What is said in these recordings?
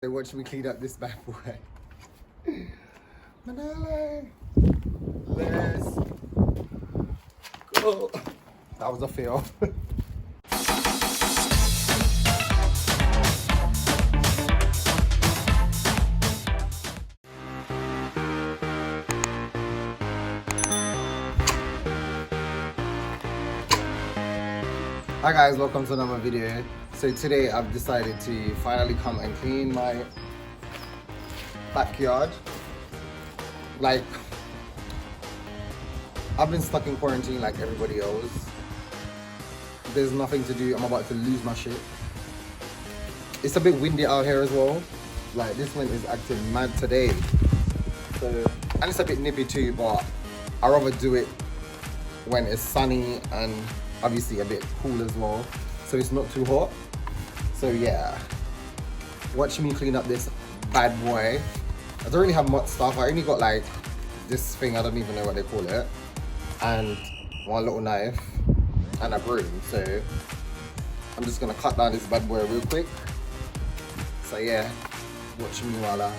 So watch me clean up this bad boy. Manale, let's go. That was a fail. Hi guys, welcome to another video. So today I've decided to finally come and clean my backyard. Like, I've been stuck in quarantine like everybody else. There's nothing to do. I'm about to lose my shit. It's a bit windy out here as well. Like, this wind is acting mad today. So, and it's a bit nippy too, but I'd rather do it when it's sunny and obviously a bit cool as well, so it's not too hot. So yeah, watch me clean up this bad boy. I don't really have much stuff. I only got like this thing, I don't even know what they call it, and one little knife and a broom. So I'm just gonna cut down this bad boy real quick. So yeah, watch me while I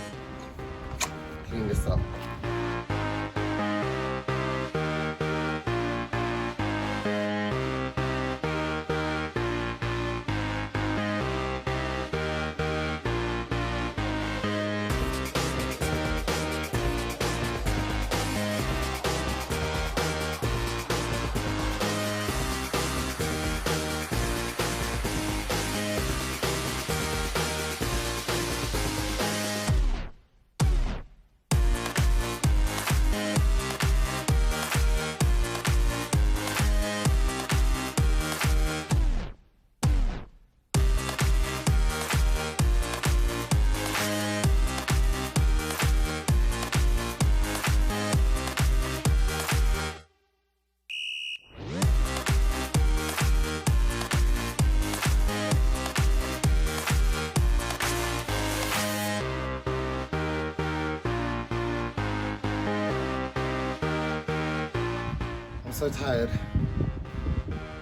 clean this up. I'm so tired.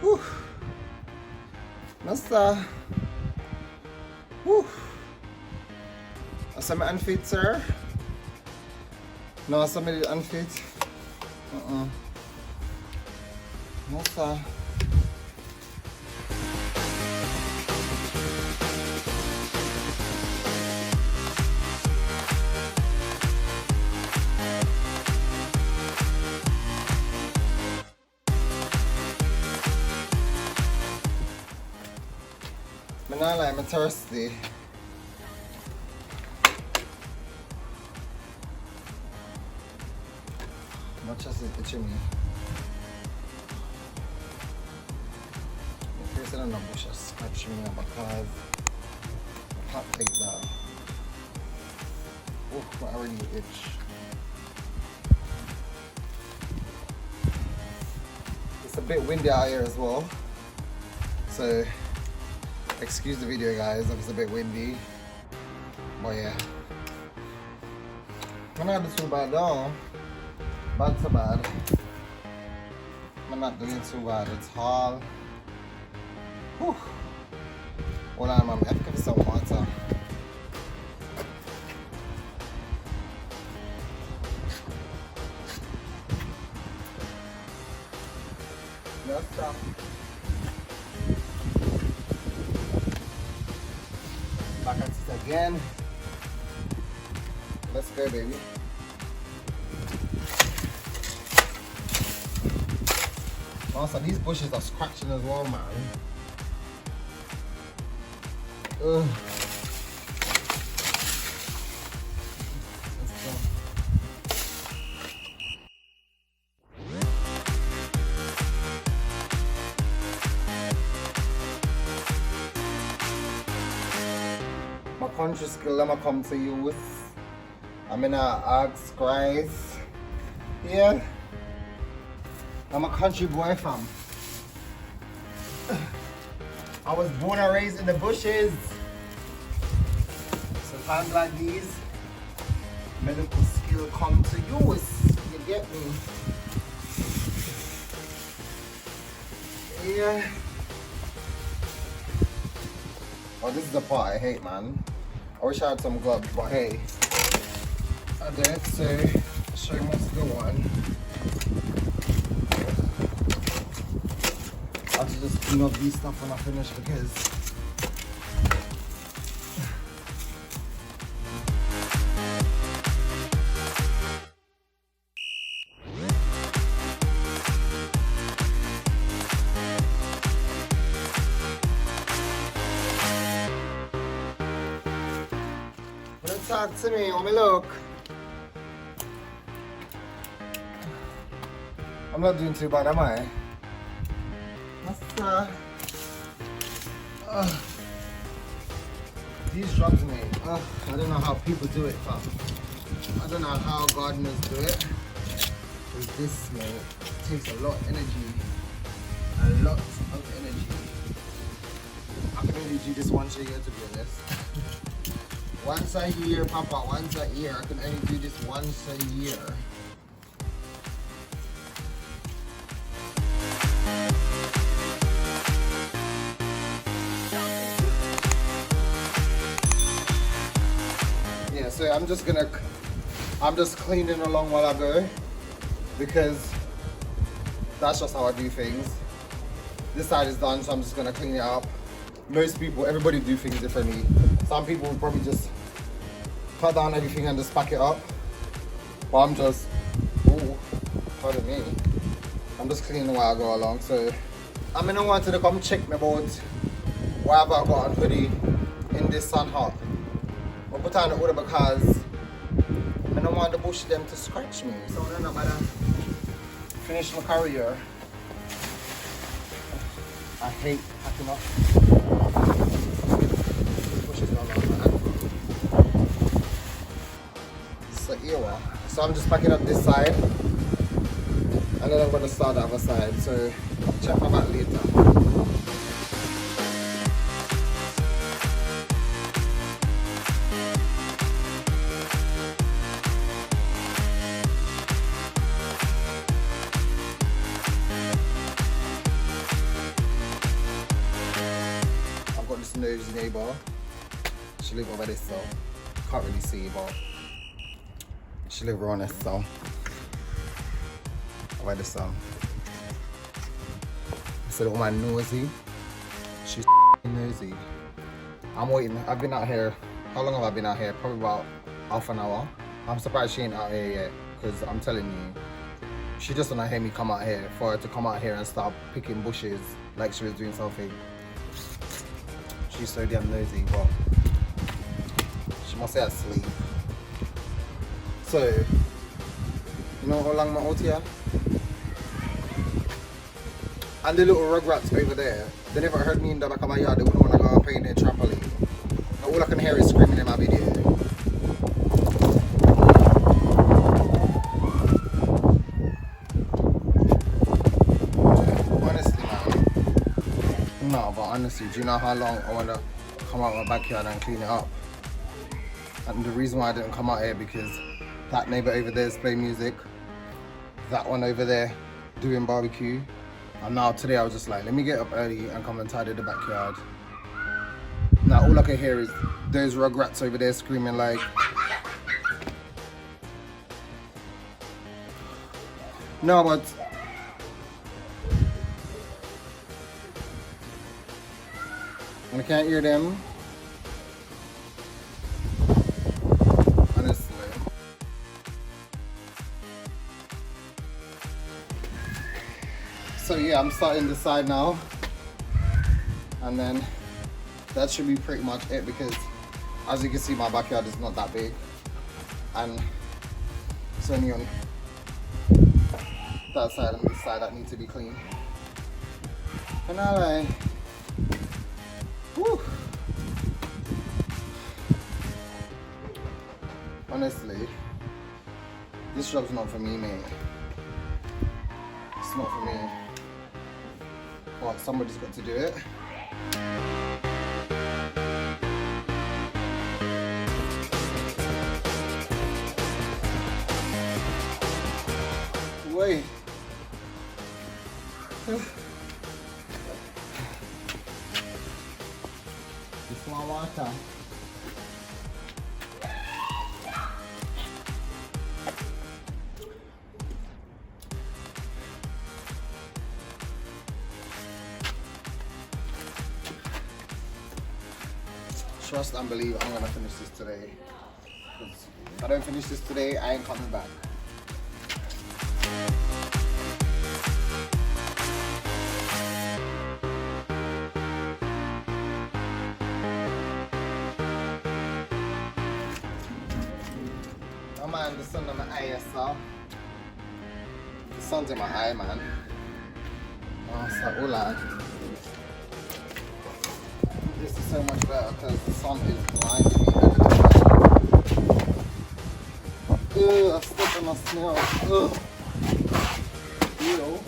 Whew. Nasa. Whew. Asa may unfit, sir? No, asa may unfit? Nasa. Manala, I'm thirsty. My chest is itching me. My face in the bush is scratching me because I can't take that. Oh, I already itch. It's a bit windy out here as well, so excuse the video guys, if it's a bit windy, but yeah. I'm not doing too bad though. Bad so bad. I'm not doing too bad at all. Whew. Hold on, mom, I have to give some water. No stop. Back at it again. Let's go, baby. Also, these bushes are scratching as well, man. Ugh. Let's go. My country skill, I'ma come to use. I'm in a ask guys. Yeah. I'm a country boy fam. I was born and raised in the bushes. So times like these, medical skill come to use. You get me? Yeah. Oh, this is the part I hate, man. I wish I had some gloves, but hey, I did. So show you what's the one. I have to just clean up these stuff when I finish because talk to me, let me look. I'm not doing too bad, am I? These drugs, mate. I don't know how people do it, fam. I don't know how gardeners do it. Because this, mate, takes a lot of energy. A lot of energy. I can only do this once a year, to be honest. Once a year, Papa, once a year. I can only do this once a year. Yeah, so I'm just cleaning along while I go because that's just how I do things. This side is done, so I'm just gonna clean it up. Most people, everybody do things differently. Some people will probably just cut down everything and just pack it up. But I'm just, pardon me. I'm just cleaning while I go along. So I'm gonna want to come check me about whatever I got on hoodie in this sun hot. I put on the order because I don't want the bush them to scratch me. So I'm gonna finish my Qario. I hate packing up. So I'm just packing up this side and then I'm going to start the other side, so check my back later. I've got this nosy neighbour, she lives over this, so can't really see, but she live around this, so over this, so I said, oh my nosy, she's nosy. I'm waiting. I've been out here, how long have I been out here? Probably about half an hour. I'm surprised she ain't out here yet, because I'm telling you, she just wanna hear me come out here, for her to come out here and start picking bushes like she was doing something. She's so damn nosy, but she must be asleep. So, you know how long my out here? And the little rugrats over there, they never heard me in the back of my yard, they wouldn't want to go and play in their trampoline. And all I can hear is screaming in my video. Honestly, man. No, but honestly, do you know how long I want to come out my backyard and clean it up? And the reason why I didn't come out here because that neighbour over there is playing music. That one over there doing barbecue. And now today I was just like, let me get up early and come and tidy the backyard. Now all I can hear is those rugrats over there screaming like, no, but I can't hear them. Honestly. So yeah, I'm starting this side now. And then that should be pretty much it because as you can see my backyard is not that big. And it's only on that side and this side that need to be clean. And now I whew. Honestly, this job's not for me, mate. It's not for me. But somebody's got to do it. Wait. It's my water. Trust and believe I'm gonna finish this today. 'Cause if I don't finish this today, I ain't coming back. Oh man, the sun on my eye, yes, sir. The sun's in my eye, man. Oh, so hola. This is so much better because the sun is blinding me every time. Ugh, I stepped on my snail. Ugh. Ew.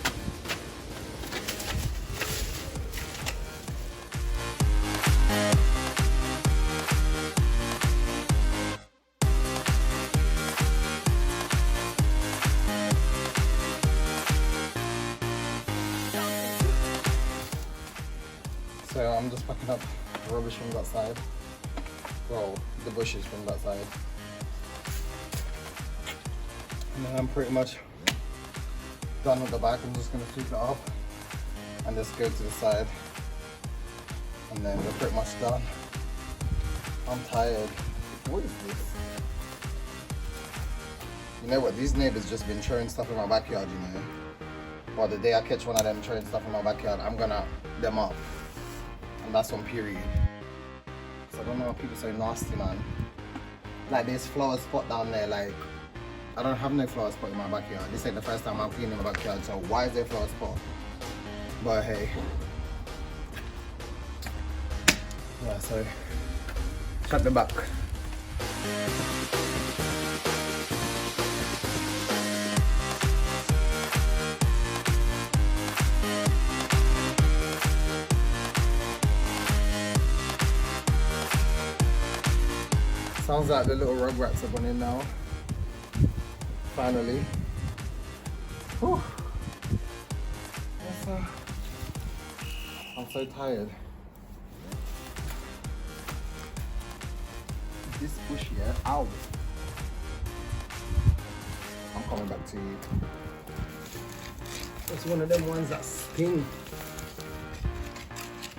So I'm just packing up the rubbish from that side. Well, the bushes from that side. And then I'm pretty much done with the back. I'm just gonna sweep it up and just go to the side. And then we're pretty much done. I'm tired. What is this? You know what? These neighbors just been throwing stuff in my backyard, you know. Well, the day I catch one of them throwing stuff in my backyard, I'm gonna them up. And that's on period. So I don't know why people say nasty, man. Like there's flower spot down there, like I don't have no flower spot in my backyard. This ain't the first time I'm cleaning my backyard, so why is there a flower spot? But hey. Yeah, so shut the back. Sounds like the little rugrats have gone in now. Finally. Whew. Yes, I'm so tired. This bush here, ow. I'm coming back to you. It's one of them ones that sting.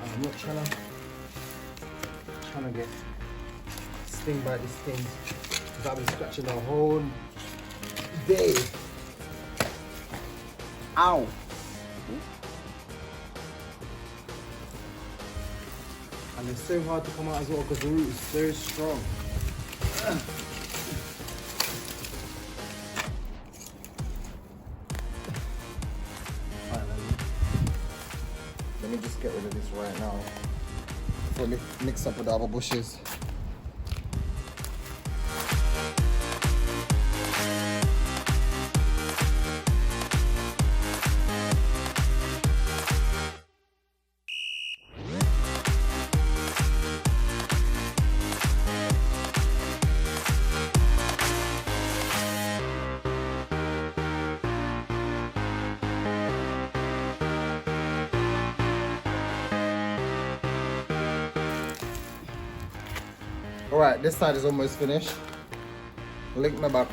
I'm not trying to get sting by these things because I've been scratching the whole day. Ow! And it's so hard to come out as well because the root is so strong. Finally. Let me just get rid of this right now before we mix up with the other bushes. Alright, this side is almost finished. Link my back.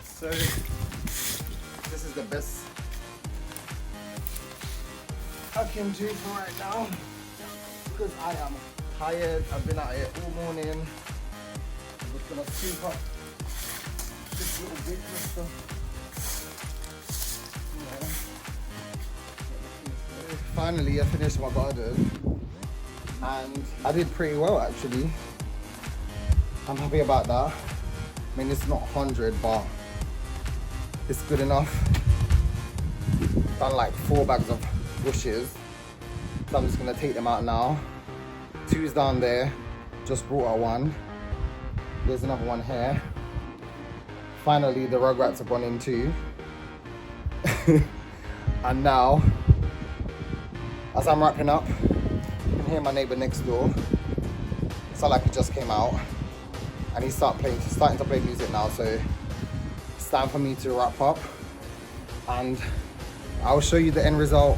So, this is the best I can do for right now because I am tired. I've been out here all morning. I'm just gonna sweep up this little bit of stuff. Yeah. Finally, I finished my garden and I did pretty well actually. I'm happy about that. I mean, it's not 100, but it's good enough. Done like 4 bags of bushes, so I'm just gonna take them out now. 2's down there, just brought out 1. There's another one here. Finally, the rugrats have gone in too. And now, as I'm wrapping up, you can hear my neighbor next door. It's not like he just came out, and he's starting to play music now. So it's time for me to wrap up, and I'll show you the end result.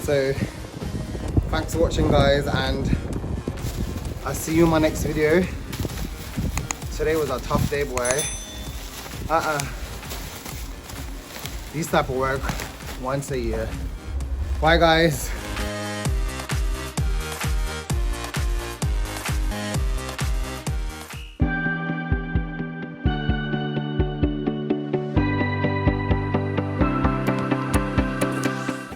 So thanks for watching, guys, and I'll see you in my next video. Today was a tough day, boy. These type of work once a year. Bye, guys.